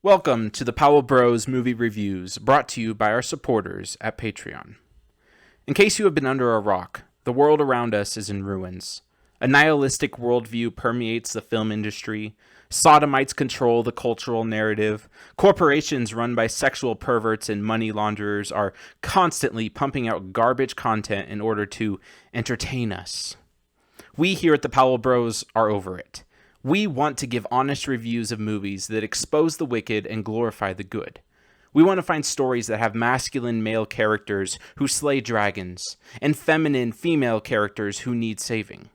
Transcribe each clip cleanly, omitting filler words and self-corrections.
Welcome to the Powell Bros Movie Reviews, brought to you by our supporters at Patreon. In case you have been under a rock, the world around us is in ruins. A nihilistic worldview permeates the film industry. Sodomites control the cultural narrative. Corporations run by sexual perverts and money launderers are constantly pumping out garbage content in order to entertain us. We here at the Powell Bros are over it. We want to give honest reviews of movies that expose the wicked and glorify the good. We want to find stories that have masculine male characters who slay dragons, and feminine female characters who need saving.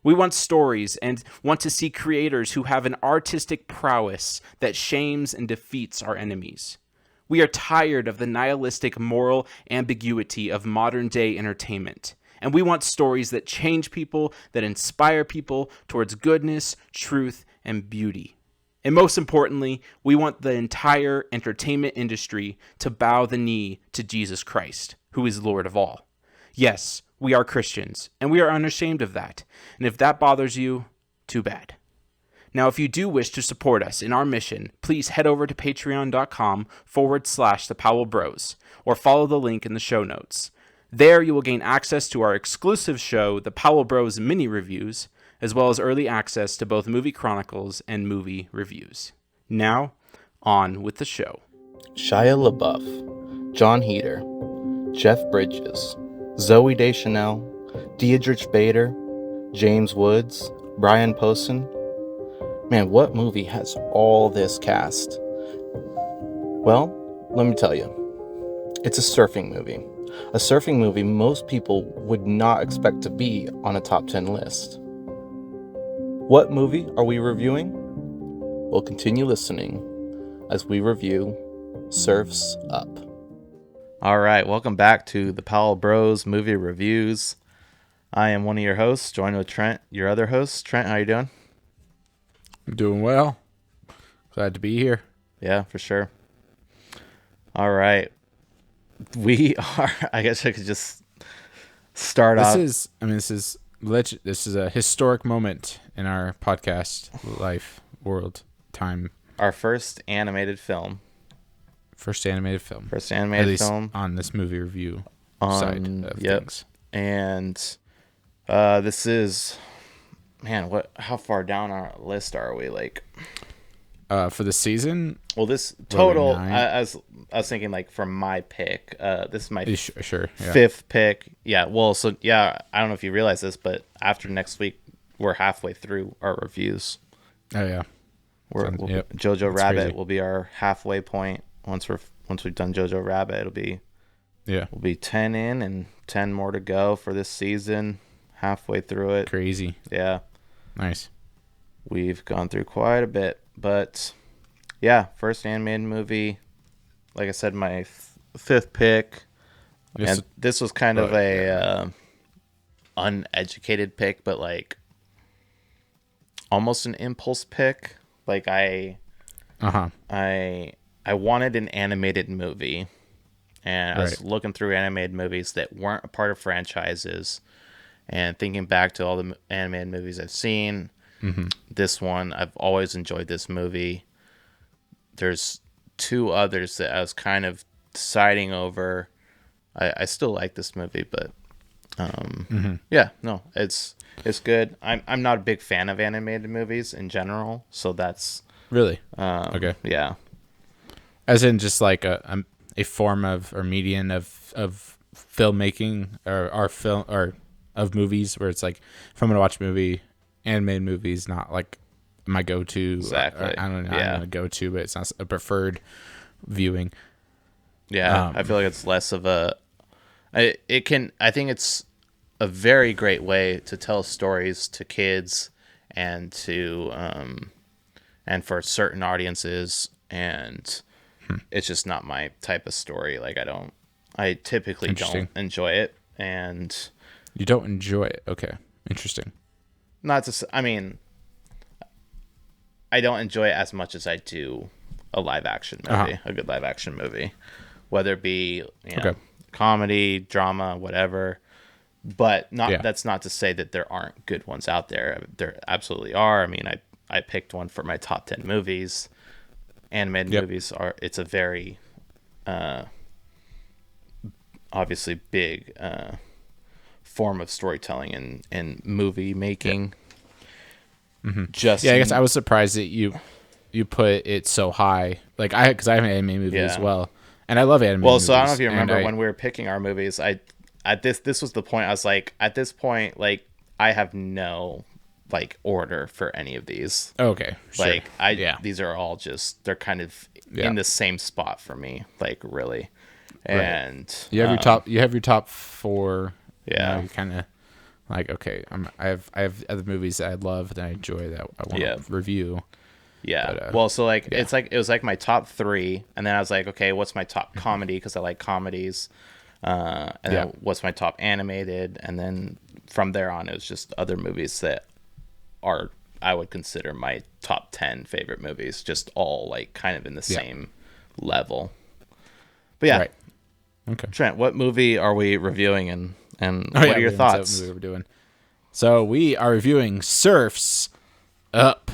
We want stories and want to see creators who have an artistic prowess that shames and defeats our enemies. We are tired of the nihilistic moral ambiguity of modern-day entertainment. And we want stories that change people, that inspire people towards goodness, truth, and beauty. And most importantly, we want the entire entertainment industry to bow the knee to Jesus Christ, who is Lord of all. Yes, we are Christians, and we are unashamed of that. And if that bothers you, too bad. Now, if you do wish to support us in our mission, please head over to patreon.com/the Powell Bros, or follow the link in the show notes. There you will gain access to our exclusive show, the Powell Bros Mini Reviews, as well as early access to both movie chronicles and movie reviews. Now, on with the show. Shia LaBeouf, John Heder, Jeff Bridges, Zooey Deschanel, Deirdre Bader, James Woods, Brian Posehn. Man, what movie has all this cast? Well, let me tell you. It's a surfing movie. A surfing movie most people would not expect to be on a top 10 list. What movie are we reviewing? Well, continue listening as we review Surf's Up. All right, welcome back to the Powell Bros Movie Reviews. I am one of your hosts, joined with Trent, your other host. Trent, how you doing? I'm doing well. Glad to be here. Yeah, for sure. All right. We are, I guess I could just start off. This is a historic moment in our podcast life, world, time. Our first animated film. First animated film. At least on this movie review side of things. And this is, man, how far down our list are we? For the season? Well, this total, I was thinking from my pick. This is my fifth pick. Yeah, well, so yeah, I don't know if you realize this, but after next week, we're halfway through our reviews. Oh yeah, Jojo That's Rabbit crazy. Will be our halfway point. Once we've done Jojo Rabbit, we'll be 10 in and 10 more to go for this season. Halfway through it. Crazy. Yeah. Nice. We've gone through quite a bit. But, yeah, first animated movie. Like I said, my fifth pick. And this was kind of a uneducated pick, but, almost an impulse pick. I wanted an animated movie. And I was looking through animated movies that weren't a part of franchises. And thinking back to all the animated movies I've seen. Mm-hmm. This one, I've always enjoyed this movie. There's two others that I was kind of deciding over. I still like this movie, but yeah, no, it's good. I'm not a big fan of animated movies in general, so that's really okay. Yeah, as in just a form of or median of filmmaking or film or of movies where it's if I'm gonna watch a movie. Animated movies, not my go-to. Exactly. I don't know. I'm gonna go-to, but it's not a preferred viewing. Yeah, I feel like it's less of a. I think it's a very great way to tell stories to kids and to and for certain audiences, and it's just not my type of story. I typically don't enjoy it, and you don't enjoy it. Okay, interesting. Not to, I mean, I don't enjoy it as much as I do a live action movie, a good live action movie, whether it be comedy, drama, whatever. But that's not to say that there aren't good ones out there. There absolutely are. I mean, I picked one for my top 10 movies, animated movies are. It's a very obviously big form of storytelling and movie making. Just I guess I was surprised that you put it so high. Like because I have an anime movie as well, and I love anime. Well, movies, so I don't know if you remember when we were picking our movies. This was the point. I was like, at this point, like I have no like order for any of these. Okay, sure. Like these are all just they're kind of in the same spot for me. Like really, and you have your top. You have your top 4. Yeah, you kind of like okay. I have other movies that I love that I enjoy that I want to review. Yeah. But, well, so like it was like my top 3, and then I was like, okay, what's my top comedy? Because I like comedies. And then what's my top animated? And then from there on, it was just other movies that are I would consider my top 10 favorite movies. Just all like kind of in the same level. But yeah. Right. Okay. Trent, what movie are we reviewing, and what are your thoughts? What we're doing. So we are reviewing Surf's Up.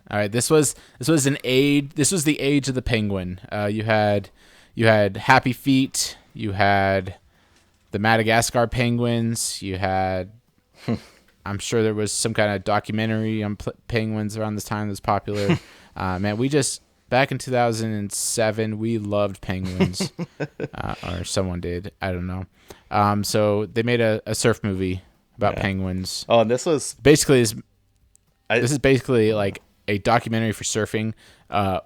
All right, this was an age. This was the age of the penguin. You had Happy Feet. You had the Madagascar penguins. You had, I'm sure there was some kind of documentary on penguins around this time that was popular. Man, we just back in 2007 we loved penguins, or someone did. I don't know. So they made a surf movie about penguins. Oh, and this was basically this is basically like a documentary for surfing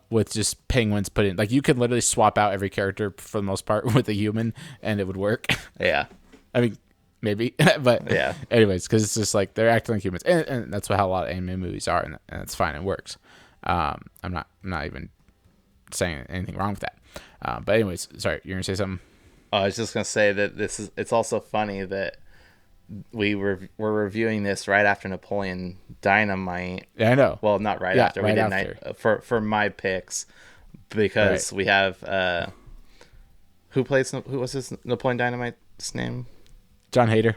with just penguins put in. Like you could literally swap out every character for the most part with a human and it would work. Yeah. I mean, maybe, but anyways, because it's just like they're acting like humans, and that's how a lot of anime movies are, and it's fine, it works. I'm not even saying anything wrong with that. But anyways, sorry, you're gonna say something. I was just gonna say that it's also funny that we're reviewing this right after Napoleon Dynamite. Yeah, I know. Well, not right after. Right we did after. For my picks, because we have who was his Napoleon Dynamite's name? John Hader.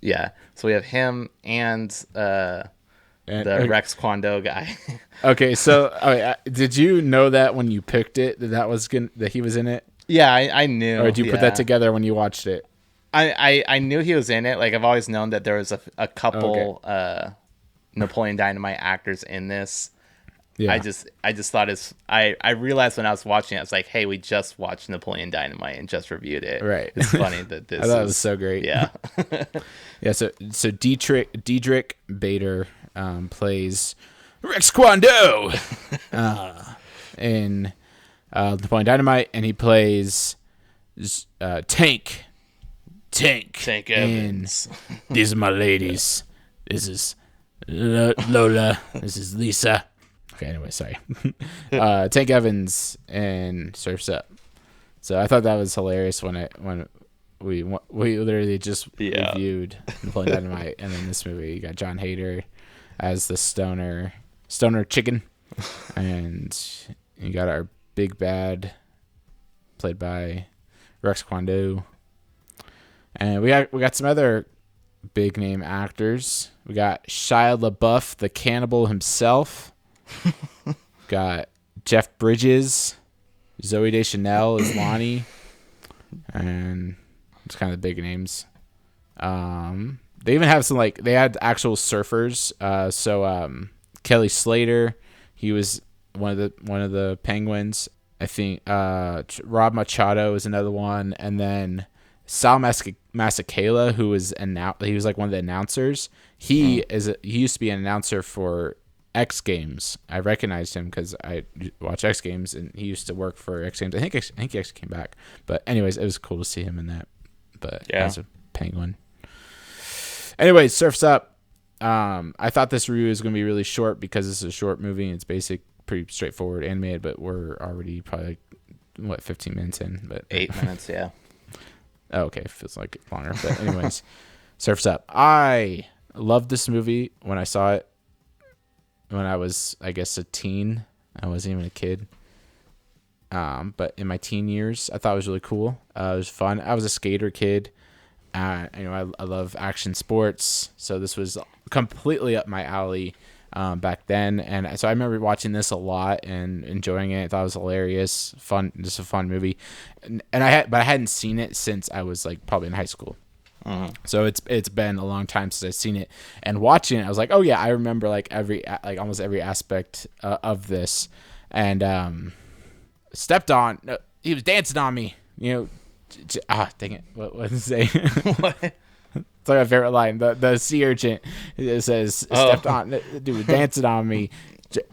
Yeah. So we have him and the Rex Kwon Do guy. Okay, so did you know that when you picked it that he was in it? Yeah, I knew. Or did you put that together when you watched it? I knew he was in it. Like I've always known that there was a couple Napoleon Dynamite actors in this. Yeah. I just thought I realized when I was watching it, I was like, hey, we just watched Napoleon Dynamite and just reviewed it. Right. It's funny that this I thought it was so great. Yeah. Yeah, so Diedrich Bader plays Rex Kwon Do in Napoleon Dynamite, and he plays Tank Evans. These are my ladies. This is Lola. This is Lisa. Okay, anyway, sorry. Tank Evans and Surf's Up. So I thought that was hilarious when we literally just reviewed Napoleon Dynamite, and then this movie you got John Hader as the stoner chicken, and you got our big bad played by Rex Kwon Do. And we got some other big name actors. We got Shia LaBeouf, the cannibal himself. Got Jeff Bridges, Zooey Deschanel is Lonnie, and it's kind of the big names. They even have some they had actual surfers. So Kelly Slater, he was one of the penguins. I think Rob Machado is another one, and then Sal Masekela, who was he was like one of the announcers. He used to be an announcer for X Games. I recognized him because I watch X Games, and he used to work for X Games. I think he actually came back. But anyways, it was cool to see him in that. But as a penguin. Anyways, Surf's Up. I thought this review was going to be really short because this is a short movie and it's pretty straightforward animated, but we're already probably 15 minutes in, but 8 minutes, yeah. Oh, okay, feels like longer. But anyways, Surf's Up. I loved this movie when I saw it when I was, I guess, a teen. I wasn't even a kid. But in my teen years, I thought it was really cool. It was fun. I was a skater kid. I love action sports, so this was completely up my alley. back then, and so I remember watching this a lot and enjoying it. I thought it was hilarious, fun, just a fun movie, and I hadn't seen it since I was like probably in high school. So it's been a long time since I've seen it, and watching it, I was like, oh yeah, I remember like almost every aspect of this, and stepped on. He was dancing on me, dang it, what did it say? What? It's like my favorite line. The sea urchin, it says, stepped on, dude, dancing on me.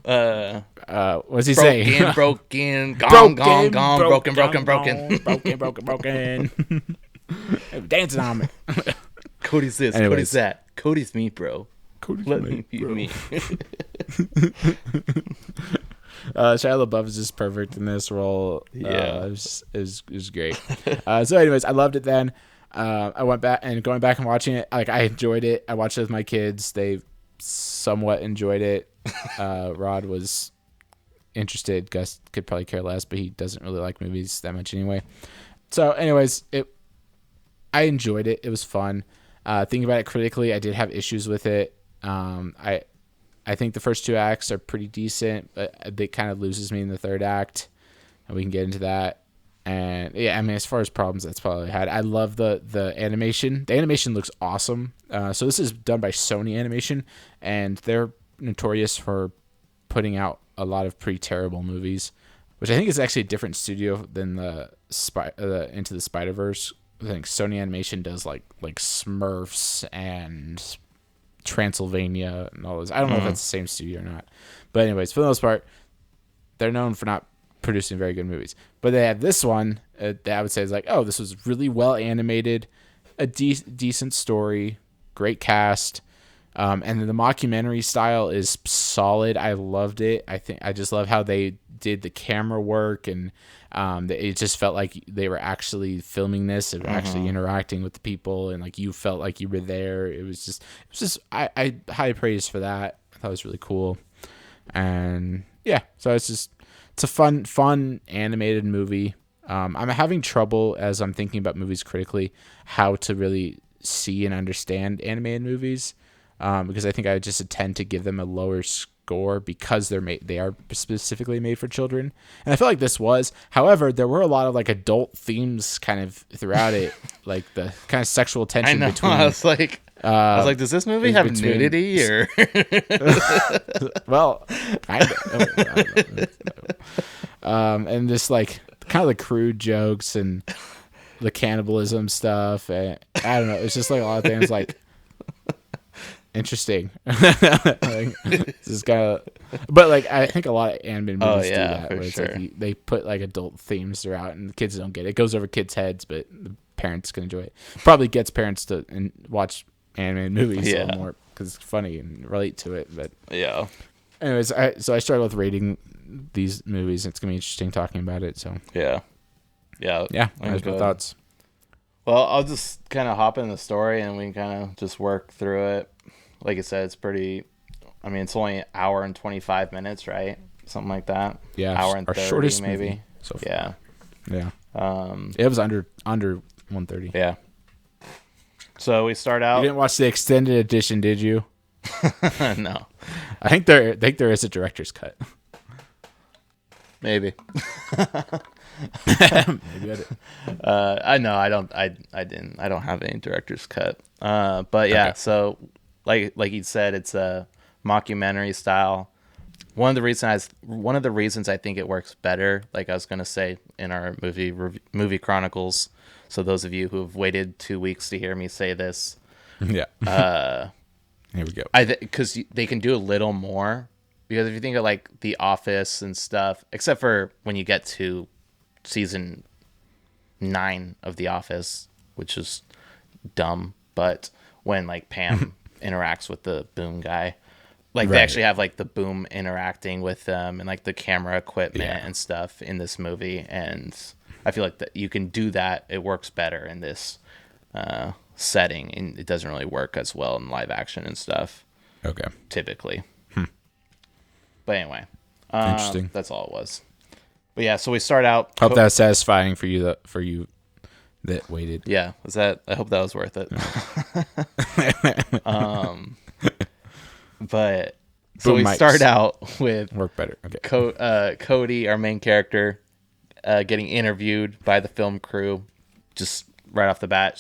What's he say? Broken, gone, broken. Dancing on me. Cody's this, Anyways. Cody's that. Cody's me, bro. Let me be me. Shia LaBeouf is just perfect in this role. Yeah. It was great. So anyways, I loved it then. I went back and going back and watching it, like I enjoyed it. I watched it with my kids. They somewhat enjoyed it. Rod was interested. Gus could probably care less, but he doesn't really like movies that much anyway. So anyways, I enjoyed it. It was fun. Thinking about it critically, I did have issues with it. I think the first two acts are pretty decent, but it kind of loses me in the third act, and we can get into that. And yeah, I mean, as far as problems, that's probably what I had. I love the animation. The animation looks awesome. So this is done by Sony Animation, and they're notorious for putting out a lot of pretty terrible movies, which I think is actually a different studio than the Into the Spider-Verse. I think Sony Animation does like Smurfs and Transylvania and all those. I don't know if that's the same studio or not, but anyways, for the most part, they're known for not producing very good movies. But they have this one that I would say is like, oh, this was really well animated, a decent story, great cast, and then the mockumentary style is solid. I loved it. I just love how they did the camera work, and it just felt like they were actually filming this and actually interacting with the people, and like you felt like you were there. It was just I high praise for that. I thought it was really cool, and yeah, so it's a fun animated movie. I'm having trouble as I'm thinking about movies critically how to really see and understand animated movies, because I think I just tend to give them a lower score because they are specifically made for children, and I feel like this was. However, there were a lot of like adult themes kind of throughout it, like the kind of sexual tension between. I was like, does this movie have nudity or? Well, and just like kind of the crude jokes and the cannibalism stuff, and I don't know. It's just like a lot of things like interesting. Like, this is kind of, but like I think a lot of animated movies do that, where it's like they put like adult themes throughout, and the kids don't get it. It goes over kids' heads, but the parents can enjoy it. Probably gets parents to watch animated movies a little more because it's funny and relate to it. But yeah. Anyways, I started with rating these movies. It's gonna be interesting talking about it. So yeah. There's my thoughts. Well, I'll just kind of hop in the story and we can kind of just work through it. Like I said, it's pretty. I mean, it's only an hour and 25 minutes, right? Something like that. Yeah, hour and our 30 shortest maybe. movie so far. Yeah. It was under 130. Yeah. So we start out. You didn't watch the extended edition, did you? No. I think there is a director's cut. Maybe. Maybe I know I don't have any director's cut. But yeah, okay. So like you said, it's a mockumentary style. One of the reasons I think it works better, like I was gonna say in our movie chronicles. So those of you who have waited 2 weeks to hear me say this, yeah. Here we go. Because they can do a little more. Because if you think of like The Office and stuff, except for when you get to season 9 of The Office, which is dumb, but when like Pam interacts with the boom guy, like they actually have like the boom interacting with them and like the camera equipment and stuff in this movie, and I feel like that you can do that. It works better in this setting, and it doesn't really work as well in live action and stuff. Okay. Typically. But anyway, interesting. That's all it was. But yeah, so we start out. Hope that's satisfying for you. That waited. Yeah, I hope that was worth it. But So we mics. start out with Work better. Okay. Cody, our main character, getting interviewed by the film crew, just right off the bat,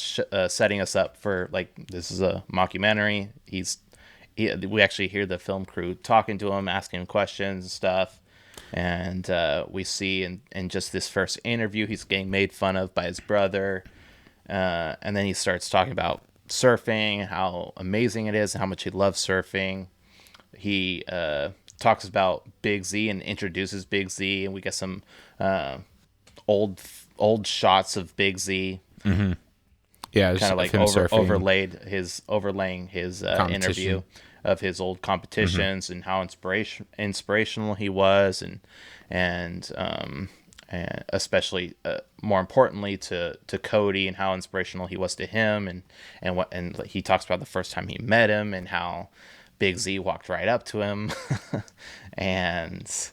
setting us up for like this is a mockumentary. We actually hear the film crew talking to him, asking him questions and stuff, and we see in just this first interview he's getting made fun of by his brother, and then he starts talking about surfing, how amazing it is, and how much he loves surfing. He talks about Big Z and introduces Big Z, and we get some old shots of Big Z. Mm-hmm. Yeah, kind of like overlaying his interview of his old competitions and how inspirational he was, and especially more importantly to Cody, and how inspirational he was to him, and he talks about the first time he met him and how Big Z walked right up to him, and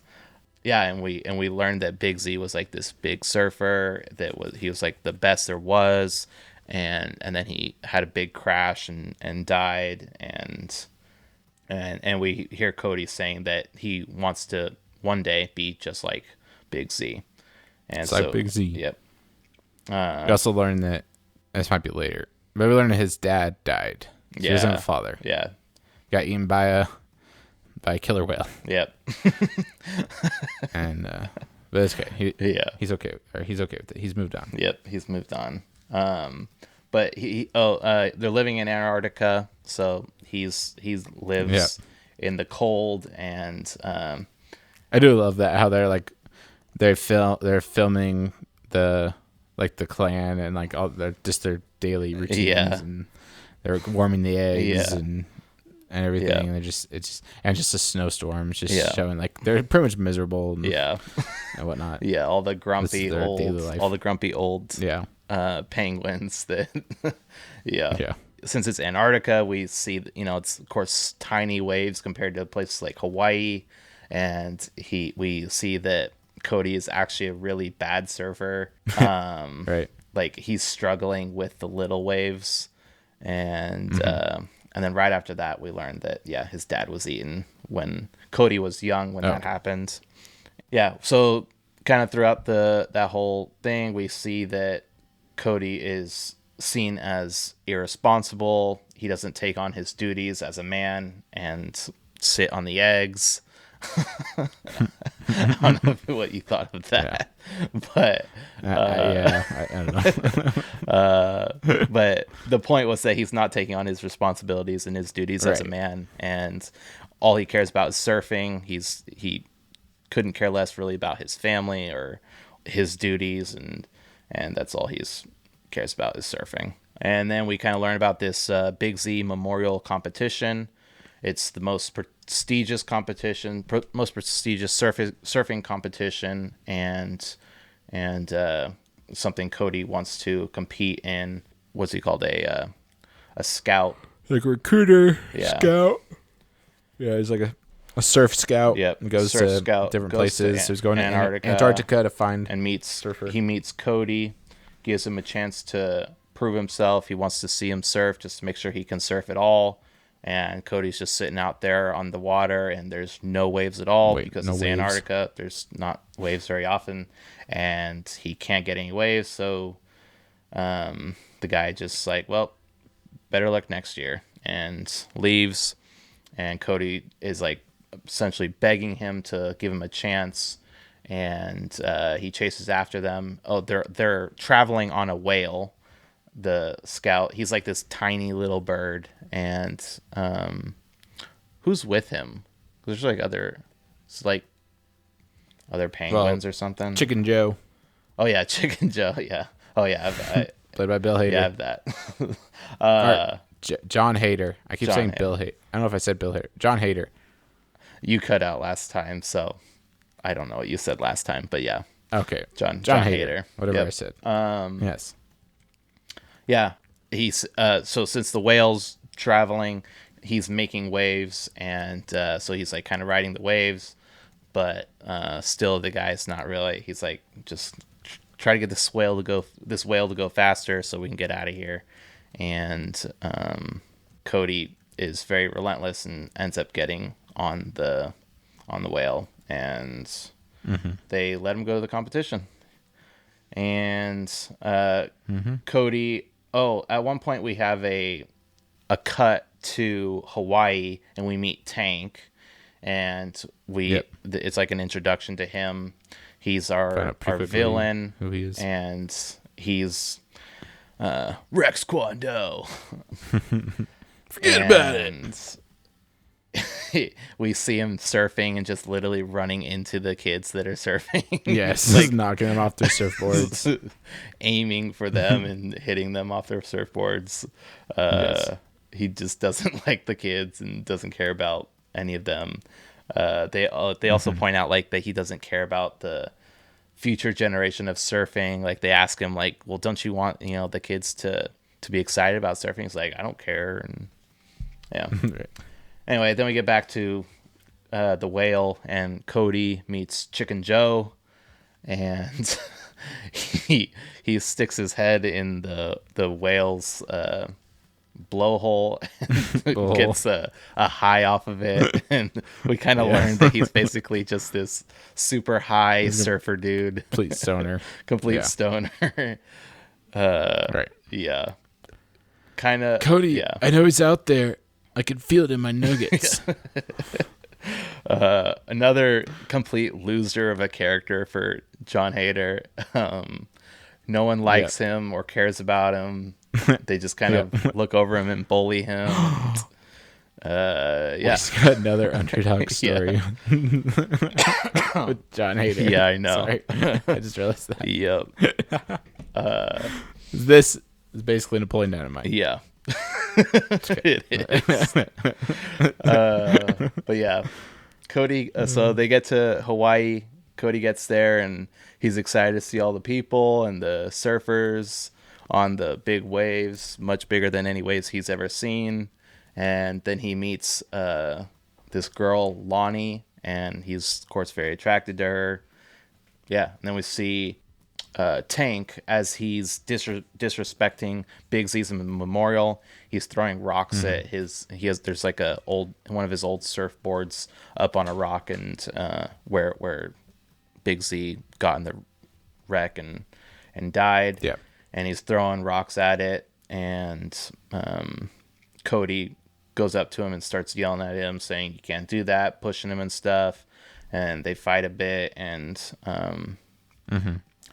we learned that Big Z was like this big surfer he was like the best there was, and then he had a big crash and died, and we hear Cody saying that he wants to one day be just like Big Z. And it's like Big Z. Yep. We also learned that this might be later, but we learned that his dad died. So he doesn't have a father. Yeah. Got eaten by a killer whale. Yep. And but it's okay. He's okay. He's okay with it. He's moved on. Yep. He's moved on. But they're living in Antarctica, so he lives in the cold, and I do love that how they're filming the clan and like all their daily routines, and they're warming the eggs and everything, and it's just a snowstorm. It's just showing like they're pretty much miserable and whatnot. Yeah, all the grumpy old penguins that since it's Antarctica, we see it's of course tiny waves compared to places like Hawaii, and we see that Cody is actually a really bad surfer. Right. Like he's struggling with the little waves, and then right after that we learned that his dad was eaten when Cody was young when that happened. So kind of throughout that whole thing we see that Cody is seen as irresponsible. He doesn't take on his duties as a man and sit on the eggs. I don't know what you thought of that, but I don't know. but the point was that he's not taking on his responsibilities and his duties as a man, and all he cares about is surfing. He couldn't care less really about his family or his duties, and that's all cares about is surfing. And then we kind of learn about this Big Z Memorial competition. It's the most prestigious competition, most prestigious surfing competition, and something Cody wants to compete in. What's he called? A scout, like a recruiter, scout. Yeah, he's like a surf scout. Yep, and goes to different places. So he's going to Antarctica to find and meets surfer. He meets Cody, gives him a chance to prove himself. He wants to see him surf just to make sure he can surf at all. And Cody's just sitting out there on the water, and there's no waves at all because it's Antarctica. There's not waves very often, and he can't get any waves. So the guy just like, well, better luck next year, and leaves. And Cody is like essentially begging him to give him a chance, and he chases after them. Oh, they're traveling on a whale. The scout, he's like this tiny little bird, and who's with him? There's like other penguins or something. Chicken Joe. Oh yeah, Chicken Joe. Yeah. Oh yeah. Played by Bill Hader. Yeah, I have that. John Hader. I keep saying Bill Hader. I don't know if I said Bill Hader. John Hader. You cut out last time, so I don't know what you said last time, but yeah. Okay. John Hader. Whatever I said. Yes. Yeah, he's so since the whale's traveling, he's making waves, and so he's like kind of riding the waves, but still the guy's not really. He's like just try to get this whale to go faster so we can get out of here, and Cody is very relentless and ends up getting on the whale, and they let him go to the competition. And Cody. Oh, at one point we have a cut to Hawaii, and we meet Tank, and it's like an introduction to him. He's our villain, who he is, and he's Rex Kwon-Do. Forget about it. We see him surfing and just literally running into the kids that are surfing. Yes, like knocking them off their surfboards, aiming for them and hitting them off their surfboards. He just doesn't like the kids and doesn't care about any of them. They also point out like that he doesn't care about the future generation of surfing. Like they ask him like, well, don't you want the kids to be excited about surfing? He's like, I don't care. And yeah. Right. Anyway, then we get back to the whale, and Cody meets Chicken Joe, and he sticks his head in the whale's blowhole and gets a high off of it, and we kind of learned that he's basically just this super high surfer dude, complete stoner. Right. Yeah. Kind of. Cody. Yeah. I know he's out there. I can feel it in my nuggets. Another complete loser of a character for John Hader. No one likes him or cares about him. They just kind of look over him and bully him. Just got another underdog story with John Hader. Yeah, I know. Sorry. I just realized that. Yep. This is basically Napoleon Dynamite. Yeah. It is. But yeah, Cody. So they get to Hawaii. Cody gets there, and he's excited to see all the people and the surfers on the big waves, much bigger than any waves he's ever seen. And then he meets this girl, Lonnie, and he's of course very attracted to her. Yeah, and then we see Tank as he's disrespecting Big Z's memorial. He's throwing rocks at there's like one of his old surfboards up on a rock, and where Big Z got in the wreck and died. Yeah. And he's throwing rocks at it, and Cody goes up to him and starts yelling at him, saying you can't do that, pushing him and stuff. And they fight a bit, and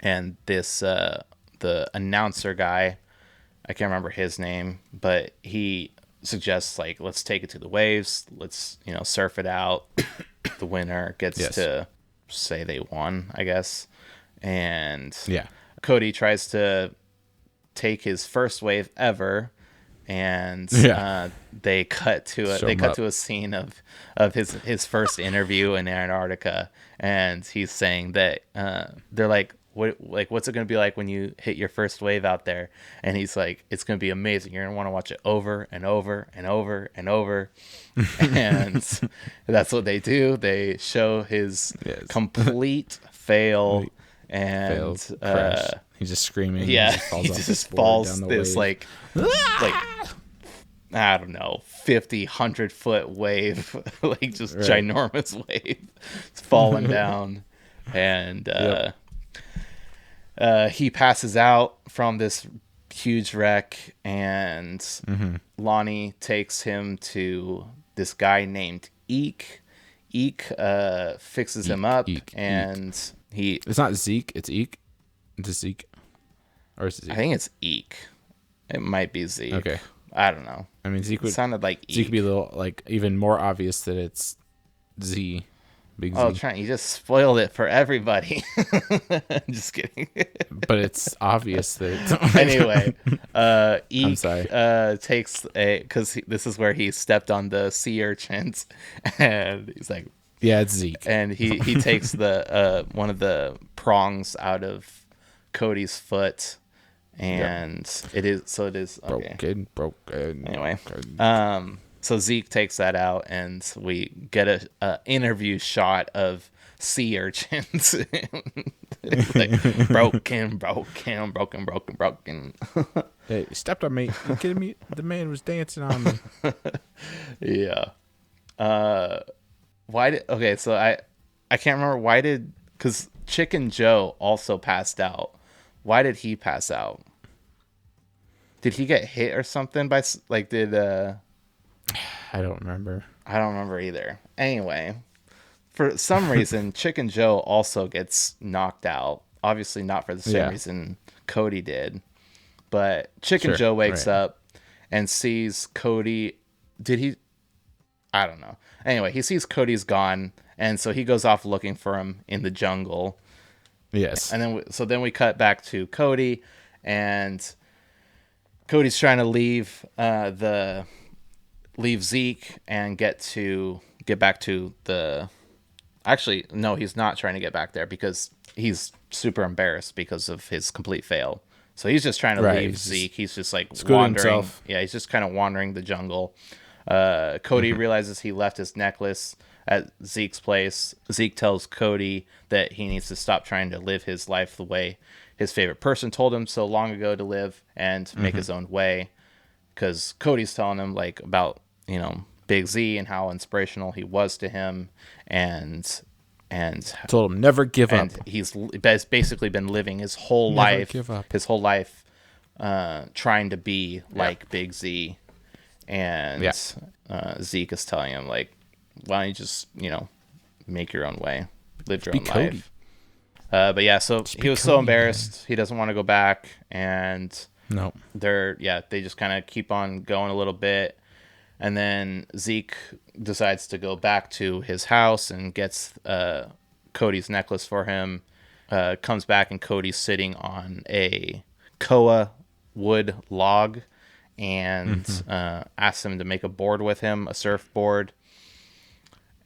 and this the announcer guy, I can't remember his name, but he suggests like, let's take it to the waves, let's surf it out. The winner gets to say they won, I guess. And Cody tries to take his first wave ever, and they cut to a scene of his first interview in Antarctica, and he's saying that they're like, what's it going to be like when you hit your first wave out there? And he's like, it's going to be amazing. You're going to want to watch it over and over and over and over. And that's what they do. They show his complete fail and crash. He's just screaming. Yeah, he just falls this like I don't know, 50, 100-foot wave, like just ginormous wave. It's falling down, and he passes out from this huge wreck, and Lonnie takes him to this guy named Eek. Eek fixes him up, and he... It's not Zeke, it's Eek. It's Zeke. Or is it Zeke? I think it's Eek. It might be Zeke. Okay. I don't know. I mean, Zeke sounded like Eek. Zeke would be a little, like, even more obvious that it's Z. Big Z. Oh, Trent, you just spoiled it for everybody. Just kidding. But it's obvious that it's... Anyway, Eek I'm sorry. takes because this is where he stepped on the sea urchins, and he's like... Yeah, it's Zeke. And he takes the one of the prongs out of Cody's foot, and it is okay. Broken. Anyway, so Zeke takes that out, and we get a interview shot of sea urchins. Like, broken. Hey, you stepped on me. You kidding me? The man was dancing on me. Yeah. So I can't remember because Chicken Joe also passed out. Why did he pass out? Did he get hit or something I don't remember. I don't remember either. Anyway, for some reason, Chicken Joe also gets knocked out. Obviously not for the same reason Cody did. But Chicken Joe wakes up and sees Cody. I don't know. Anyway, he sees Cody's gone, and so he goes off looking for him in the jungle. Yes. And then we cut back to Cody, and Cody's trying to leave Zeke and get back to the. Actually, no, he's not trying to get back there because he's super embarrassed because of his complete fail. So he's just trying to leave Zeke. He's just like wandering. Himself. Yeah, he's just kind of wandering the jungle. Cody realizes he left his necklace at Zeke's place. Zeke tells Cody that he needs to stop trying to live his life the way his favorite person told him so long ago to live and make his own way. Because Cody's telling him like about, Big Z and how inspirational he was to him and told him never give up. And he's basically been living his whole life trying to be like Big Z. And Zeke is telling him like, why don't you just make your own way, live your own life. But yeah, so he was so embarrassed, he doesn't want to go back, and they just kind of keep on going a little bit. And then Zeke decides to go back to his house and gets Cody's necklace for him. Comes back and Cody's sitting on a koa wood log and asks him to make a board with him, a surfboard.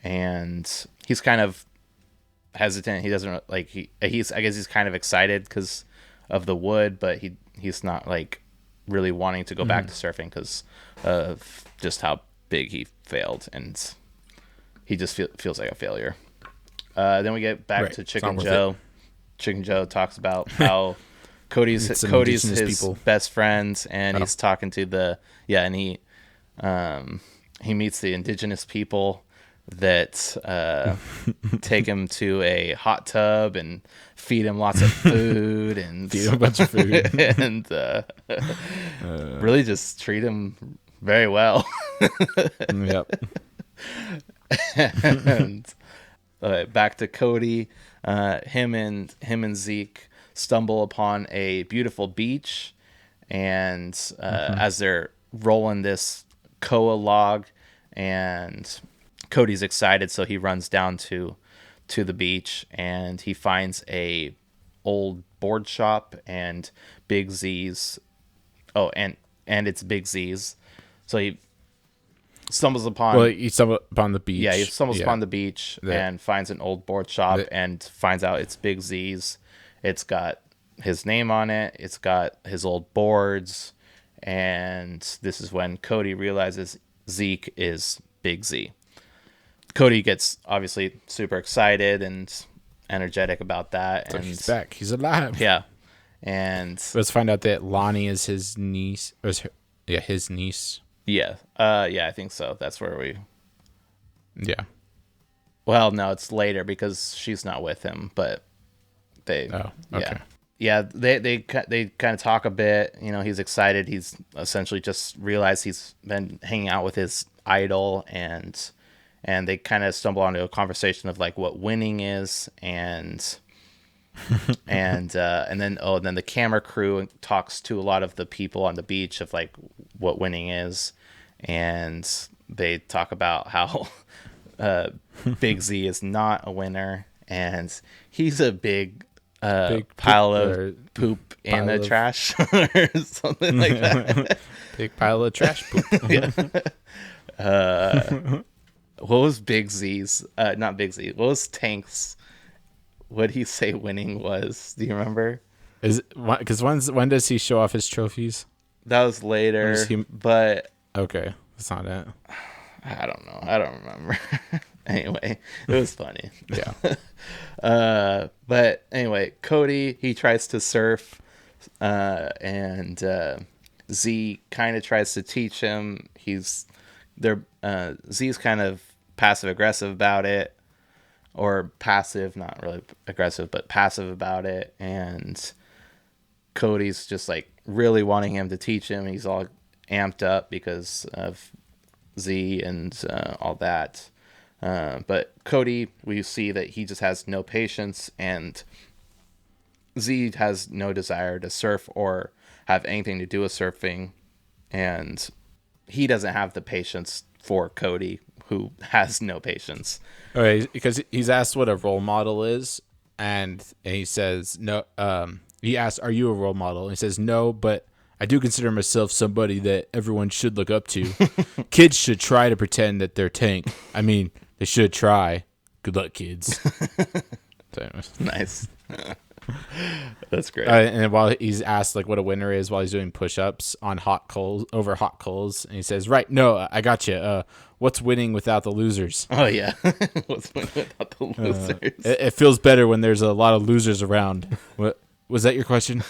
And he's kind of hesitant. He doesn't I guess he's kind of excited because of the wood, but he's not like really wanting to go back to surfing because of just how big he failed, and he just feels like a failure. Then we get back to Chicken Joe. Chicken Joe talks about how Cody's his people. Best friend, and he's talking to and he meets the indigenous people that take him to a hot tub and feed him lots of food and feed him a bunch of food and really just treat him very well. Yep. And back to Cody. Him and Zeke stumble upon a beautiful beach, and as they're rolling this koa log, and Cody's excited, so he runs down to the beach, and he finds a old board shop and Big Z's. Oh, and it's Big Z's. So he stumbles upon. Well, he stumbles upon the beach. Yeah, he stumbles upon the beach and finds an old board shop and finds out it's Big Z's. It's got his name on it. It's got his old boards, and this is when Cody realizes Zeke is Big Z. Cody gets obviously super excited and energetic about that. So he's back. He's alive. Yeah. And let's find out that Lonnie is his niece. His niece. Yeah. I think so. That's where we. Yeah. Well, no, it's later because she's not with him, but they. Oh, okay. Yeah, they kind of talk a bit. He's excited. He's essentially just realized he's been hanging out with his idol, and they kind of stumble onto a conversation of like what winning is, and then the camera crew talks to a lot of the people on the beach of like what winning is, and they talk about how Big Z is not a winner, and he's a big pile of poop in the trash or something like that. Big pile of trash poop. What was Big Z's? Not Big Z. What was Tank's? What did he say winning was? Do you remember? Is because when does he show off his trophies? That was later. But okay, that's not it. I don't know. I don't remember. Anyway, it was funny. Yeah. But anyway, Cody, he tries to surf, and Z kind of tries to teach him. Z's kind of passive aggressive about it, or passive, not really aggressive, but passive about it. And Cody's just like really wanting him to teach him. He's all amped up because of Z and all that. But Cody, we see that he just has no patience, and Z has no desire to surf or have anything to do with surfing, and he doesn't have the patience for Cody, who has no patience. Okay, because he's asked what a role model is, and he says no. He asks, "Are you a role model?" And he says, "No, but I do consider myself somebody that everyone should look up to. Kids should try to pretend that they're Tank. I mean, they should try. Good luck, kids." Nice. That's great. And while he's asked like what a winner is, while he's doing push-ups on hot coals, and he says, "Right, no, I got you. What's winning without the losers?" Oh yeah, what's winning without the losers? It feels better when there's a lot of losers around. What was that your question?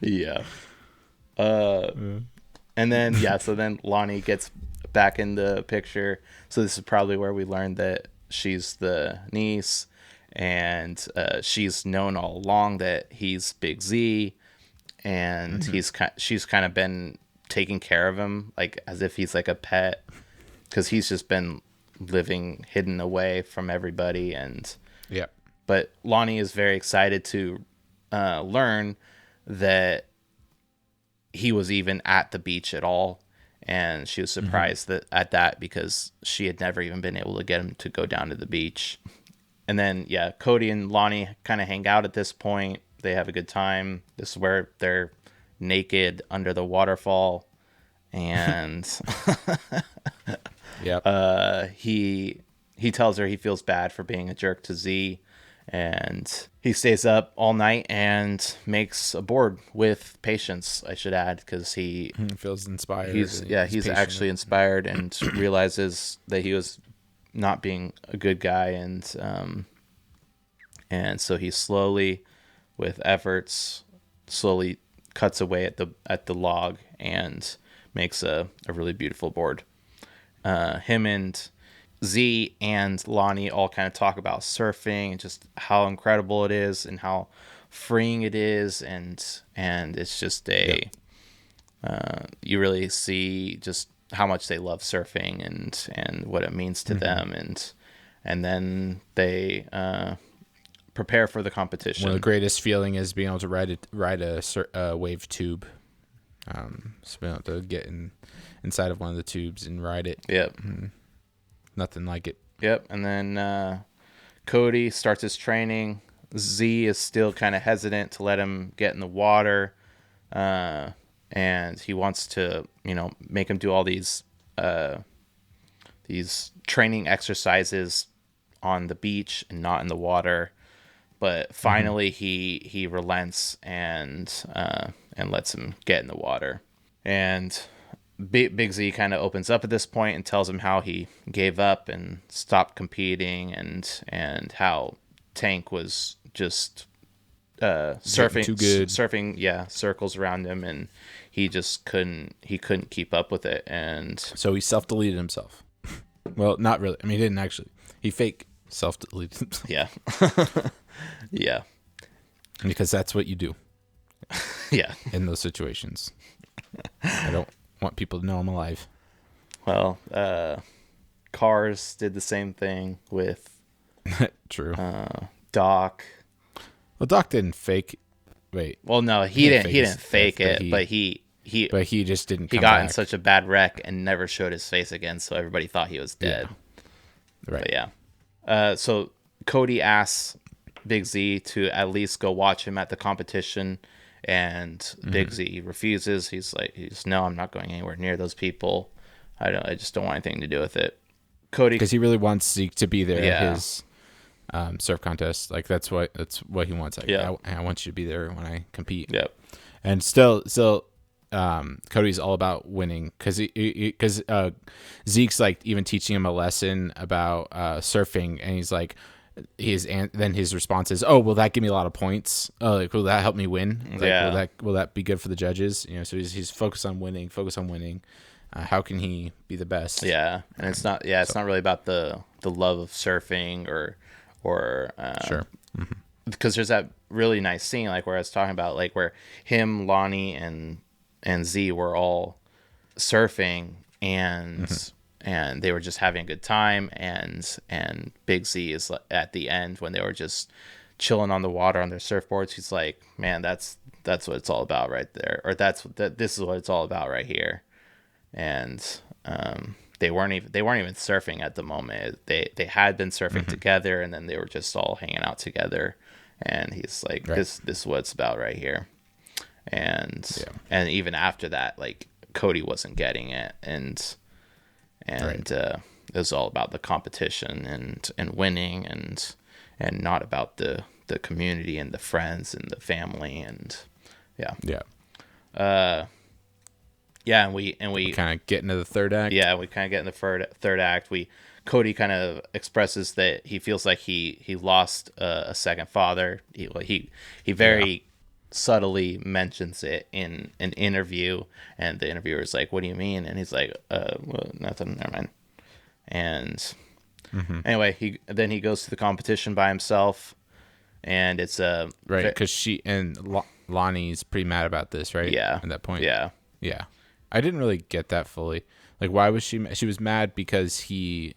Yeah. And then so then Lonnie gets back in the picture. So this is probably where we learned that she's the niece. And she's known all along that he's Big Z, and she's kind of been taking care of him like as if he's like a pet, because he's just been living hidden away from everybody. And but Lonnie is very excited to learn that he was even at the beach at all, and she was surprised at that because she had never even been able to get him to go down to the beach. And then, Cody and Lonnie kind of hang out at this point. They have a good time. This is where they're naked under the waterfall. And he tells her he feels bad for being a jerk to Z. And he stays up all night and makes a board with patience, I should add, because he feels inspired. He's actually inspired and realizes that he was not being a good guy, and so he slowly, with efforts, cuts away at the log and makes a really beautiful board. Him and Z and Lonnie all kind of talk about surfing and just how incredible it is and how freeing it is, and it's just you really see just how much they love surfing and what it means to them, and then they prepare for the competition. One of the greatest feeling is being able to ride a wave tube. So being able to get inside of one of the tubes and ride it. Yep. Nothing like it. Yep. And then Cody starts his training. Z is still kind of hesitant to let him get in the water. And he wants to, make him do all these training exercises on the beach and not in the water. But finally, he relents and lets him get in the water. And Big Z kind of opens up at this point and tells him how he gave up and stopped competing, and how Tank was just surfing too good. surfing circles around him, and he just couldn't keep up with it, and so he self-deleted himself. Well, not really. I mean, he didn't actually. He fake self-deleted himself. Yeah Because that's what you do. In those situations. I don't want people to know I'm alive. Well, Cars did the same thing with True. Doc. Well, Doc didn't fake. Wait. Well, no, he didn't fake it, but he just didn't. He got in such a bad wreck and never showed his face again, so everybody thought he was dead. Yeah. Right. But yeah. So Cody asks Big Z to at least go watch him at the competition, and Big Z refuses. He's no, I'm not going anywhere near those people. I just don't want anything to do with it. Cody, because he really wants Zeke to be there at his surf contest. Like that's what he wants. Like, I want you to be there when I compete. Yep. And still, Cody's all about winning because Zeke's like even teaching him a lesson about surfing, and he's like, then his response is, "Oh, will that give me a lot of points? Like, will that help me win? Like, will that be good for the judges? So he's focused on winning, how can he be the best? Yeah, and it's not. Yeah, it's not really about the love of surfing or Sure. because there's that really nice scene like where I was talking about like where him, Lonnie, and Z were all surfing and they were just having a good time and Big Z is at the end when they were just chilling on the water on their surfboards. He's like, man, that's what it's all about right there, or this is what it's all about right here. And they weren't even surfing at the moment. They had been surfing together, and then they were just all hanging out together. And he's like, this is what it's about right here. And even after that, like Cody wasn't getting it, and it was all about the competition and winning and not about the community and the friends and the family and and we kind of get into the third act. Yeah, we kind of get in the third act. Cody kind of expresses that he feels like he lost a second father. He very subtly mentions it in an interview, and the interviewer's like, "What do you mean?" And he's like, well, nothing. Never mind." And anyway, he goes to the competition by himself, and it's right because she and Lonnie's pretty mad about this, right? Yeah, at that point. Yeah. I didn't really get that fully. Like, why was she? She was mad because he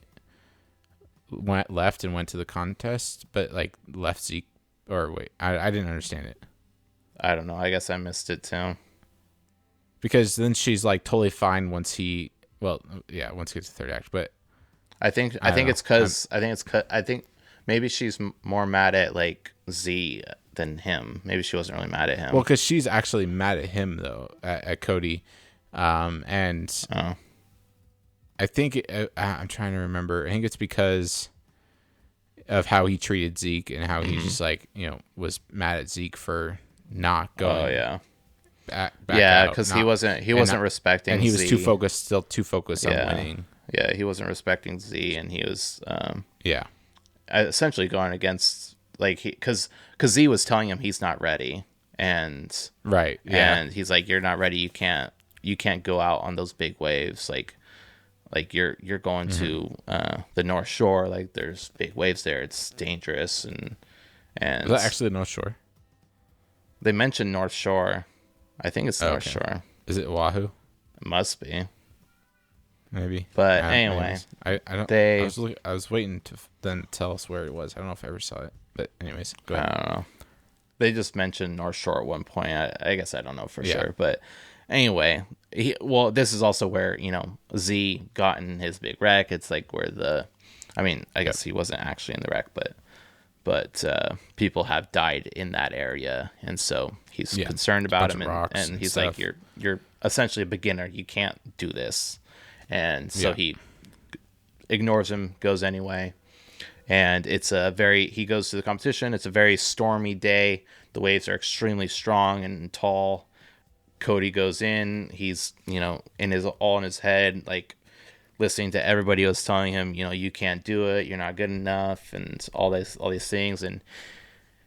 left and went to the contest, but like left Zeke. Or wait, I didn't understand it. I don't know. I guess I missed it too. Because then she's like totally fine once he gets to the third act. But I think maybe she's more mad at like Z than him. Maybe she wasn't really mad at him. Well, because she's actually mad at him though, at Cody, and I think I'm trying to remember. I think it's because of how he treated Zeke and how he just like was mad at Zeke for not going. Oh yeah. Back because he wasn't respecting, and he was Z. still too focused on winning. Yeah, he wasn't respecting Z, and he was yeah, essentially going against because Z was telling him he's not ready, and right, yeah, and he's like, you're not ready, you can't go out on those big waves, like you're going to the North Shore, like there's big waves there, it's dangerous, and is that actually the North Shore? They mentioned North Shore. I think it's North Shore. Is it Oahu? It must be. Maybe. But anyway, I don't. I was waiting to then tell us where it was. I don't know if I ever saw it. But anyways, go ahead. I don't know. They just mentioned North Shore at one point. I guess I don't know for sure. But anyway, this is also where Z got in his big wreck. It's like where I guess he wasn't actually in the wreck, but people have died in that area, and so he's concerned about him, and he's like, you're essentially a beginner, you can't do this, and so he ignores him, goes anyway, and he goes to the competition. It's a very stormy day. The waves are extremely strong and tall. Cody goes in. He's in his head, like listening to everybody who was telling him, you can't do it, you're not good enough, and all these things, and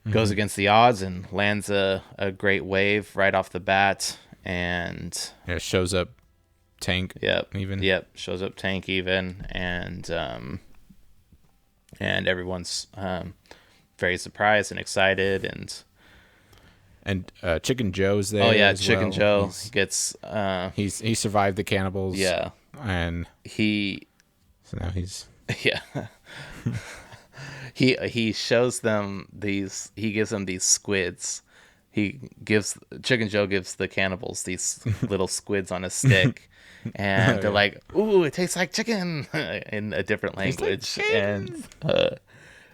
goes against the odds and lands a great wave right off the bat, and shows up tank shows up tank even, and everyone's very surprised and excited, and Chicken Joe's there. Oh yeah, Chicken Joe gets he survived the cannibals. Yeah. And so now he's he shows them these. He gives them these squids. Chicken Joe gives the cannibals these little squids on a stick, and they're like, "Ooh, it tastes like chicken," in a different language, and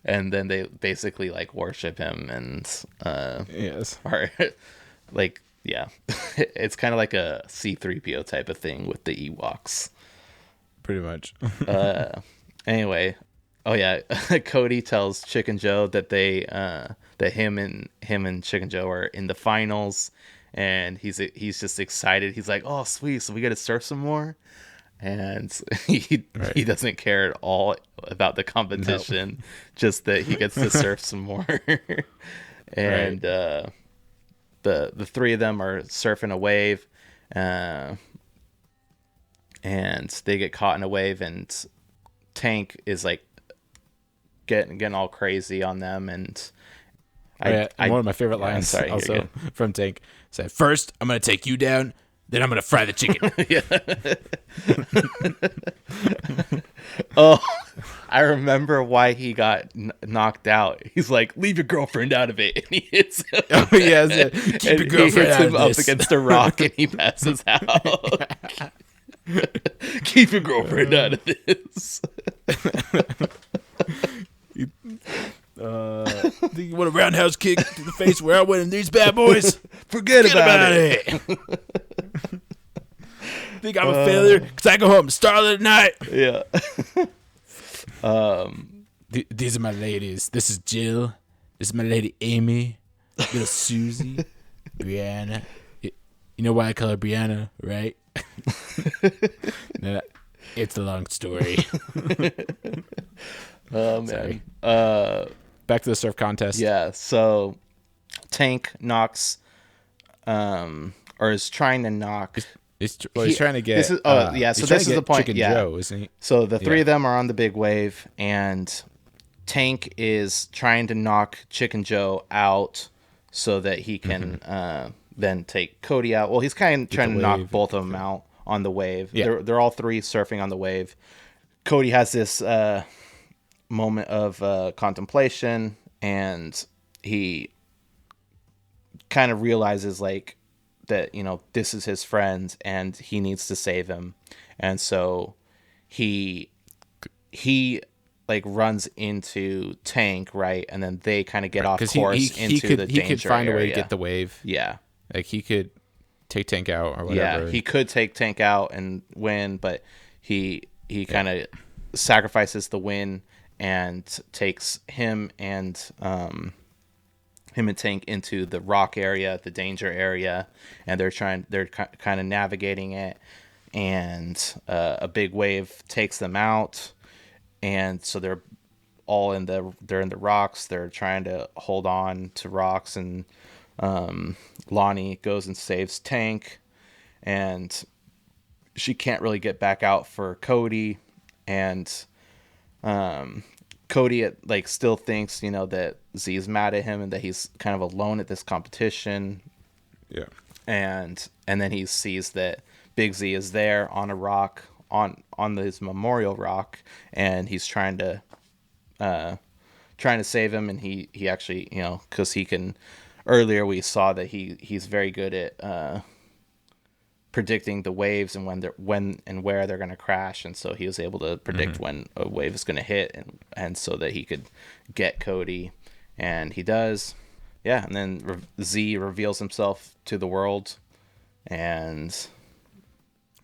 then they basically like worship him and are like. Yeah, it's kind of like a C-3PO type of thing with the Ewoks. Pretty much. Anyway, Cody tells Chicken Joe that that him and Chicken Joe are in the finals, and he's just excited. He's like, "Oh, sweet! So we got to surf some more." And he doesn't care at all about the competition, just that he gets to surf some more. And the three of them are surfing a wave, and they get caught in a wave, and Tank is like getting all crazy on them, and one of my favorite lines also from Tank said, "First, I'm gonna take you down, then I'm gonna fry the chicken." Oh, I remember why he got knocked out. He's like, "Leave your girlfriend out of it," and he hits him. Oh yeah, keep your girlfriend out of this. Up against a rock, and he passes out. Keep your girlfriend out of this. You want a roundhouse kick to the face where I win in these bad boys? Forget about it. Think I'm a failure because I go home starlit at night. Yeah. These are my ladies. This is Jill. This is my lady Amy. Little Susie. Brianna. You know why I call her Brianna, right? No, it's a long story. Oh man. Back to the surf contest. Yeah. So Tank knocks, or is trying to knock. He's trying to get. This is, so this is the point. Chicken yeah. Joe, isn't he? So the three of them are on the big wave, and Tank is trying to knock Chicken Joe out so that he can then take Cody out. Well, he's kind of trying to knock both of them out on the wave. Yeah. They're all three surfing on the wave. Cody has this moment of contemplation, and he kind of realizes like that, you know, this is his friend and he needs to save him. And so he like runs into Tank, right? And then they kind of get off course into the danger area. He could find a way to get the wave. Yeah. Like he could take Tank out or whatever. Yeah, he could take Tank out and win, but he kind of sacrifices the win and takes him and Tank into the rock area, the danger area, and they're kind of navigating it, and a big wave takes them out, and so they're all in the rocks. They're trying to hold on to rocks, and Lonnie goes and saves Tank, and she can't really get back out for Cody, and Cody still thinks, you know, that Z's mad at him and that he's kind of alone at this competition. Yeah. And then he sees that Big Z is there on a rock, on his memorial rock, and he's trying to save him, and he actually, you know, because he can. Earlier we saw that he's very good at predicting the waves and when and where they're going to crash, and so he was able to predict when a wave is going to hit, and so that he could get Cody, and he does. Yeah, and then Z reveals himself to the world, and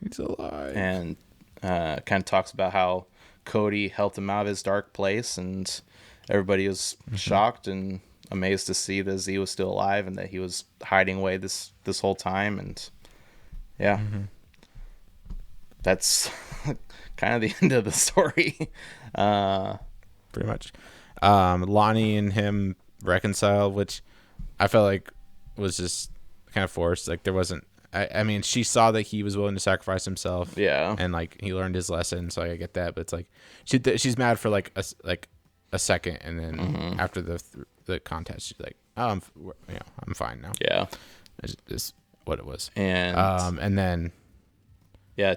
he's alive, and kind of talks about how Cody helped him out of his dark place, and everybody was shocked and amazed to see that Z was still alive and that he was hiding away this whole time. And yeah, that's kind of the end of the story. Pretty much. Lonnie and him reconcile, which I felt like was just kind of forced. Like there wasn't. I mean, she saw that he was willing to sacrifice himself. Yeah, and like he learned his lesson, so I get that. But it's like she's mad for like a second, and then after the contest, she's like, "Oh, I'm fine now." Yeah, it's what it was. And then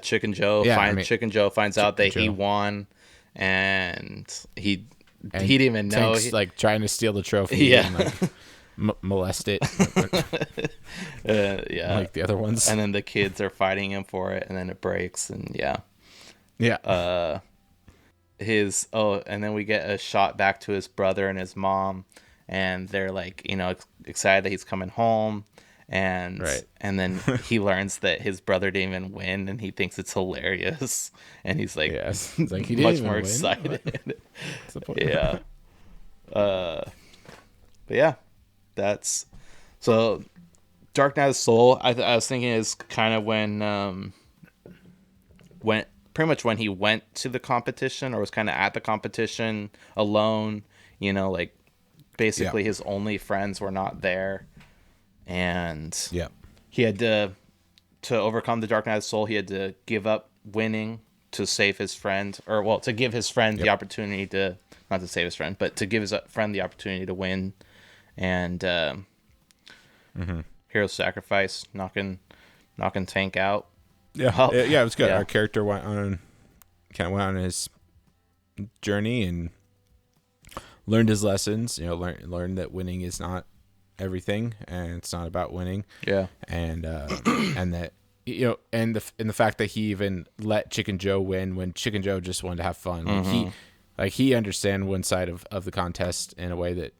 Chicken Joe Chicken Joe finds out that he won, and he didn't even know. Tank's like trying to steal the trophy. Yeah. And, like, molest it. Yeah, like the other ones. And then the kids are fighting him for it, and then it breaks, and yeah. And then we get a shot back to his brother and his mom, and they're like, you know, excited that he's coming home, and then he learns that his brother didn't even win, and he thinks it's hilarious, and he's like, yes, it's like he much more excited. What's the point? Yeah. But yeah, that's so. Dark Knight of the Soul, I was thinking, is kind of when pretty much when he went to the competition, or was kind of at the competition alone, you know, like basically his only friends were not there, and he had to overcome the Dark Knight of the Soul, he had to give up winning to save his friend, or well, to give his friend the opportunity to, not to save his friend, but to give his friend the opportunity to win, and hero sacrifice, knocking Tank out. Yeah, it was good. Our character went on his journey and learned his lessons. Learned that winning is not everything, and it's not about winning. Yeah, and that and the fact that he even let Chicken Joe win when Chicken Joe just wanted to have fun. He understand one side of the contest in a way that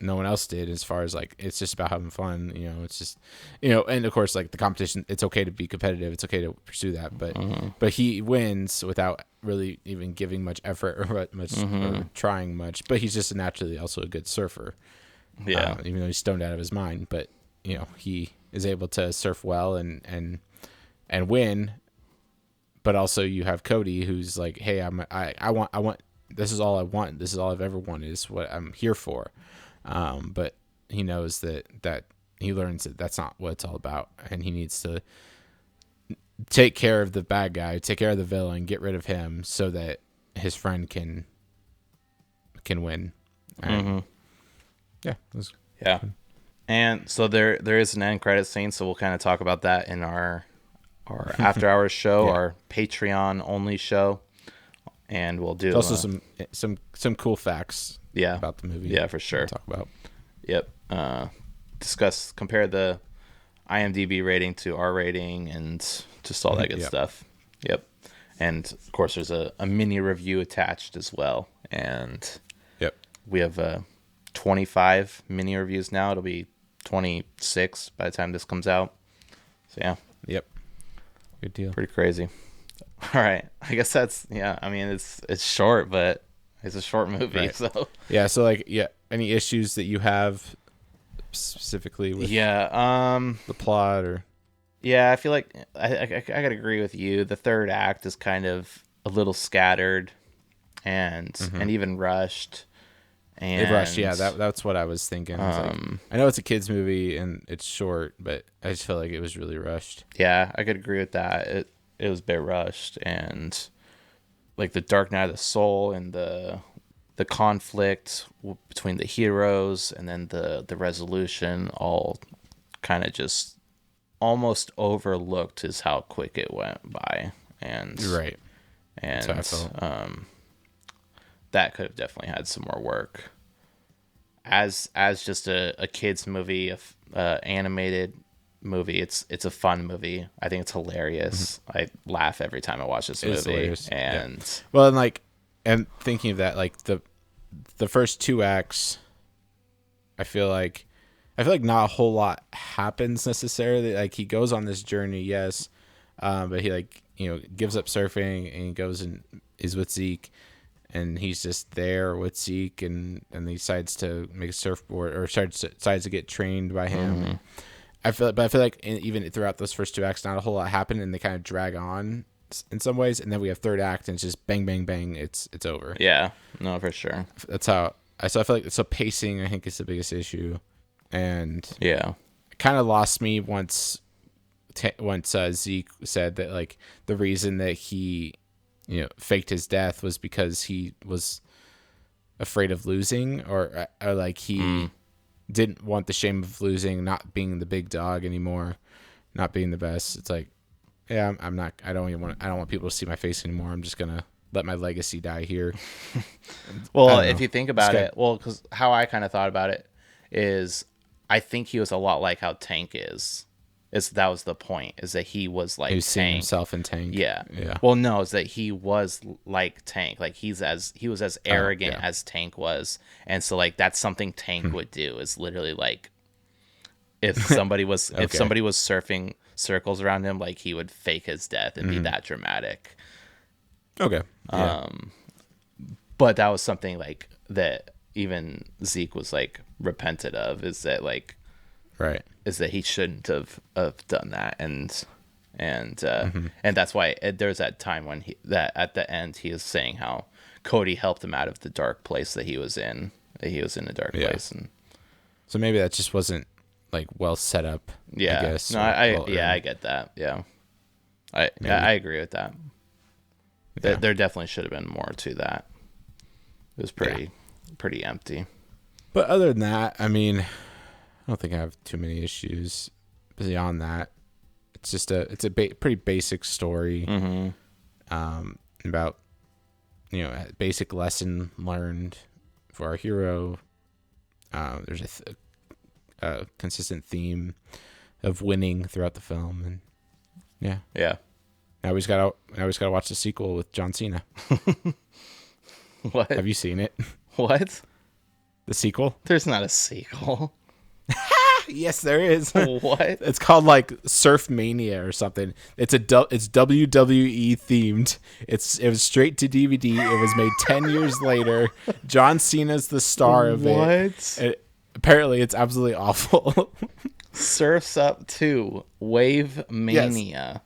no one else did, as far as like it's just about having fun. It's just and of course like the competition, it's okay to be competitive, it's okay to pursue that, but he wins without really even giving much effort or trying much. But he's just naturally also a good surfer. Even though he's stoned out of his mind, but he is able to surf well and win. But also you have Cody, who's like, hey, I want this is all I want, this is all I've ever wanted, this is what I'm here for. But he knows that he learns that that's not what it's all about, and he needs to take care of the bad guy, take care of the villain, get rid of him so that his friend can win. And and so there is an end credit scene, so we'll kind of talk about that in our after hours show, our Patreon only show, and we'll do also some cool facts about the movie. Yeah, for sure. Talk about. Yep. Compare the IMDb rating to our rating and just all that good stuff. Yep. And of course there's a mini review attached as well, and we have 25 mini reviews now. It'll be 26 by the time this comes out. So yeah. Yep. Good deal. Pretty crazy. All right. I guess that's I mean it's short, but it's a short movie. Right. So any issues that you have specifically with the plot or? Yeah, I feel like I gotta agree with you. The third act is kind of a little scattered and even rushed. And it rushed, that's what I was thinking. I know it's a kids movie and it's short, but I just felt like it was really rushed. Yeah, I could agree with that. It was a bit rushed, and like the Dark Night of the Soul and the conflict between the heroes and then the resolution all kind of just almost overlooked is how quick it went by. And right. And that could have definitely had some more work. As just a kids movie, animated movie, it's a fun movie. I think it's hilarious. I laugh every time I watch this movie. And and thinking of that, like the first two acts, I feel like not a whole lot happens necessarily. Like he goes on this journey, yes, but he gives up surfing and he goes and is with Zeke, and he's just there with Zeke, and he decides to make a surfboard, or decides to get trained by him. I feel like even throughout those first two acts, not a whole lot happened, and they kind of drag on in some ways. And then we have third act, and it's just bang, bang, bang. It's over. Yeah, no, for sure. That's how I feel like pacing, I think, is the biggest issue, and it kind of lost me once Zeke said that like the reason that he faked his death was because he was afraid of losing, or like he didn't want the shame of losing, not being the big dog anymore, not being the best. It's like, yeah, I don't want people to see my face anymore. I'm just gonna let my legacy die here. Well, if you think about it, because how I kind of thought about it is, I think he was a lot like how Tank is. That was the point, is that he was like seeing himself in Tank. Yeah. Well, no, is that he was like Tank. Like he was as arrogant as Tank was, and so like that's something Tank would do. Is literally like if somebody was surfing circles around him, like he would fake his death and be that dramatic. Okay. Yeah. But that was something like that even Zeke was like repentant of, is that like. Right. Is that he shouldn't have done that, and that's why there's that time when that at the end he is saying how Cody helped him out of the dark place that he was in. That he was in a dark place, and so maybe that just wasn't like well set up. Yeah. I guess. No, I get that. Yeah. I agree with that. There definitely should have been more to that. It was pretty empty. But other than that, I mean, I don't think I have too many issues beyond that. It's just a pretty basic story about, you know, a basic lesson learned for our hero. There's a consistent theme of winning throughout the film, and yeah. Now we just gotta watch the sequel with John Cena. What? Have you seen it? What? The sequel? There's not a sequel. Yes, there is. What? It's called like Surf Mania or something. It's WWE themed. It was straight to DVD. It was made 10 years later. John Cena's the star of it. Apparently, it's absolutely awful. Surf's Up 2 Wave Mania.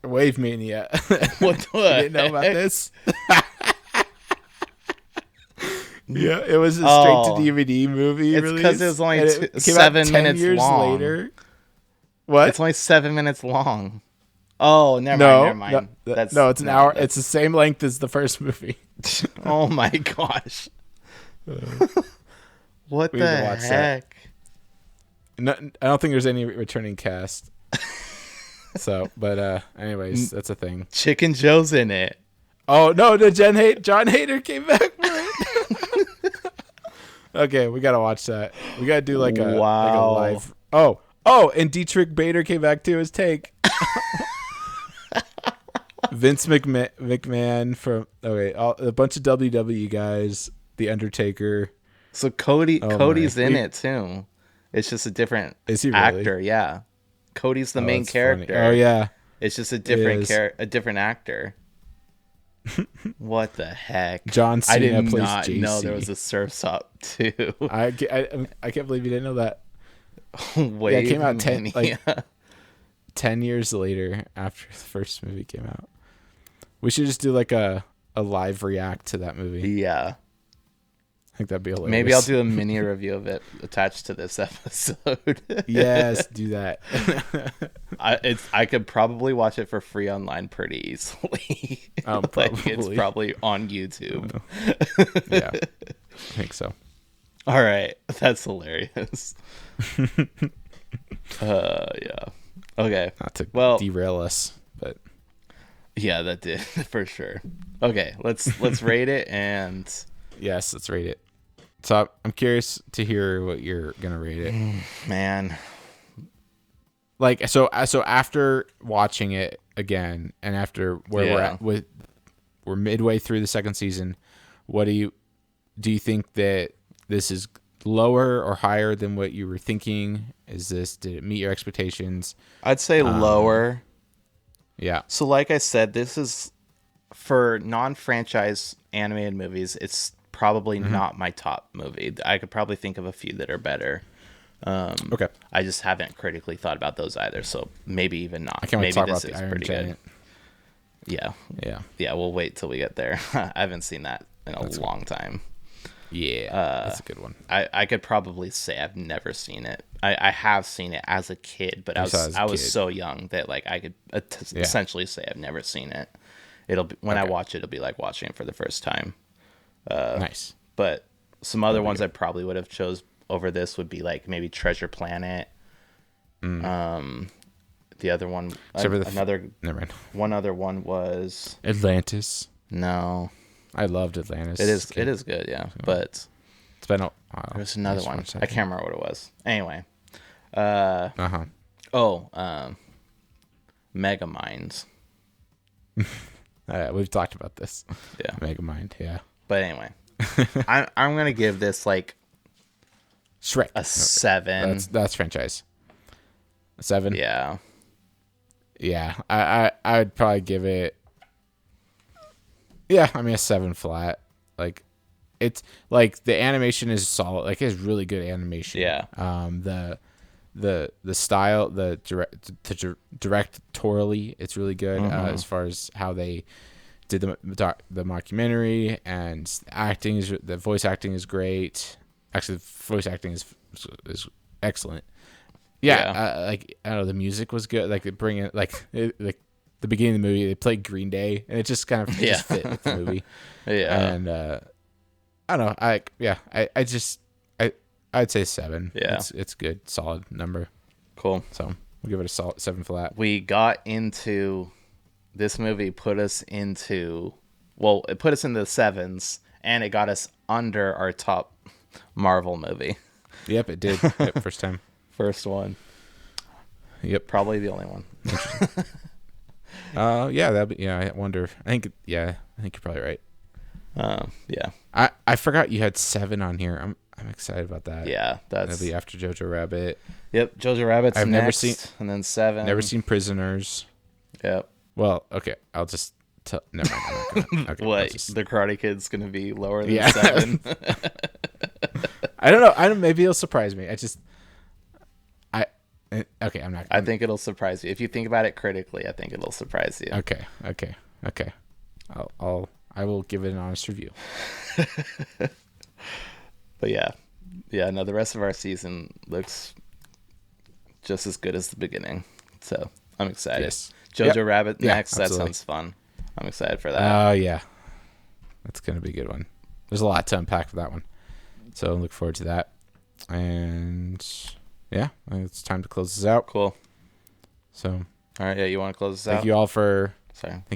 Yes. Wave Mania. What the You didn't know about this? Yeah, it was a straight to DVD movie. It's because it was only 7 minutes long. Later. What? It's only 7 minutes long. Oh, never mind. No, it's an hour. It's the same length as the first movie. Oh my gosh. What the heck? No, I don't think there's any returning cast. So, but anyways, that's a thing. Chicken Joe's in it. Oh no, John Hader came back for it. Okay, we gotta watch that. We gotta do like a live. Oh, and Dietrich Bader came back too as Tank. Vince McMahon from a bunch of WWE guys. The Undertaker. So Cody's in it too. It's just a different actor. Really? Yeah, Cody's the main character. Funny. Oh yeah, it's just a different a different actor. What the heck? John Cena I did plays not JC. know there was a Surf's Up too. I can't believe you didn't know that. Wait, it came out 10 years later after the first movie came out. We should just do like a live react to that movie. Yeah. I think that'd be hilarious. Maybe I'll do a mini review of it attached to this episode. Yes, do that. I could probably watch it for free online pretty easily. Probably. It's probably on YouTube. Yeah, I think so. All right, that's hilarious. Yeah. Okay. Not to derail us, but yeah, that did for sure. Okay, let's rate it and yes, let's rate it. So I'm curious to hear what you're gonna rate it, man. Like so after watching it again, and after where we're at we're midway through the second season. What do you think that this is lower or higher than what you were thinking? Did it meet your expectations? I'd say lower. Yeah. So like I said, this is for non-franchise animated movies. It's probably not my top movie. I could probably think of a few that are better. Okay. I just haven't critically thought about those either. So maybe even not. I can't wait maybe to talk this about is the Iron pretty Giant. Good. Yeah. Yeah. We'll wait till we get there. I haven't seen that in a long time. Yeah, that's a good one. I could probably say I've never seen it. I have seen it as a kid, but I was so young that like I could essentially say I've never seen it. It'll be, when I watch it, it'll be like watching it for the first time. Nice. But some other ones I probably would have chose over this would be like maybe Treasure Planet. The other one, one other one was Atlantis. No. I loved Atlantis. It is good, yeah. But it's been a there's another one. I can't remember what it was. Anyway. Megaminds. We've talked about this. Yeah. Megamind, yeah. But anyway. I'm gonna give this like Shrek. A 7. That's franchise. A 7? Yeah. Yeah. I would probably give it a 7 flat. Like it's like the animation is solid. Like it's really good animation. Yeah. The style, the directorially, it's really good as far as how they did the mockumentary, and the voice acting is great. Actually, the voice acting is excellent. Yeah. I don't know, the music was good. Like they bring it like the beginning of the movie, they played Green Day, and it just kind of just fit with the movie. Yeah. And I don't know. I'd say 7. Yeah. It's good, solid number. Cool. So we'll give it a solid 7 flat. We got into this movie. It put us into the 7s, and it got us under our top Marvel movie. Yep, it did. Yep, first time. First one. Yep. Probably the only one. I wonder. I think you're probably right. Yeah. I forgot you had 7 on here. I'm excited about that. Yeah, that'll be after Jojo Rabbit. Yep, Jojo Rabbit's I've next, never seen, and then 7. Never seen Prisoners. Yep. Well, okay, I'll just tell. Never mind. I'm not gonna, okay, what? just, The Karate Kid's gonna be lower than 7. I don't know. Maybe it'll surprise me. Okay, I'm not. I think it'll surprise you if you think about it critically. I think it'll surprise you. Okay. I will give it an honest review. But no, the rest of our season looks just as good as the beginning. So I'm excited. Yes. Jojo Rabbit next. Absolutely. That sounds fun. I'm excited for that. Yeah. That's going to be a good one. There's a lot to unpack for that one. So I look forward to that. And yeah, it's time to close this out. Cool. So, all right. Yeah. You want to close this out? Thank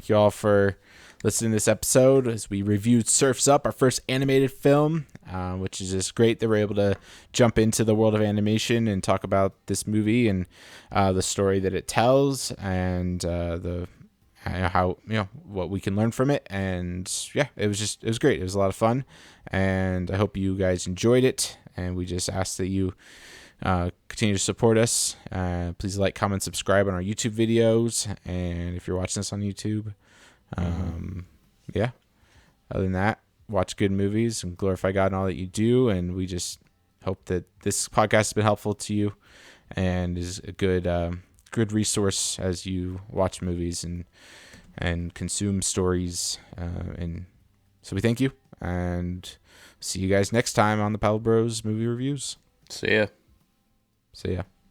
you all for listening to this episode as we reviewed Surf's Up, our first animated film, which is just great that we're able to jump into the world of animation and talk about this movie and the story that it tells and how what we can learn from it. And yeah, it was great. It was a lot of fun, and I hope you guys enjoyed it. And we just ask that you continue to support us. Please like, comment, subscribe on our YouTube videos, and if you're watching this on YouTube. Other than that, watch good movies and glorify God in all that you do. And we just hope that this podcast has been helpful to you and is a good resource as you watch movies and consume stories. And so we thank you, and see you guys next time on the Pal Bros Movie Reviews. See ya. See ya.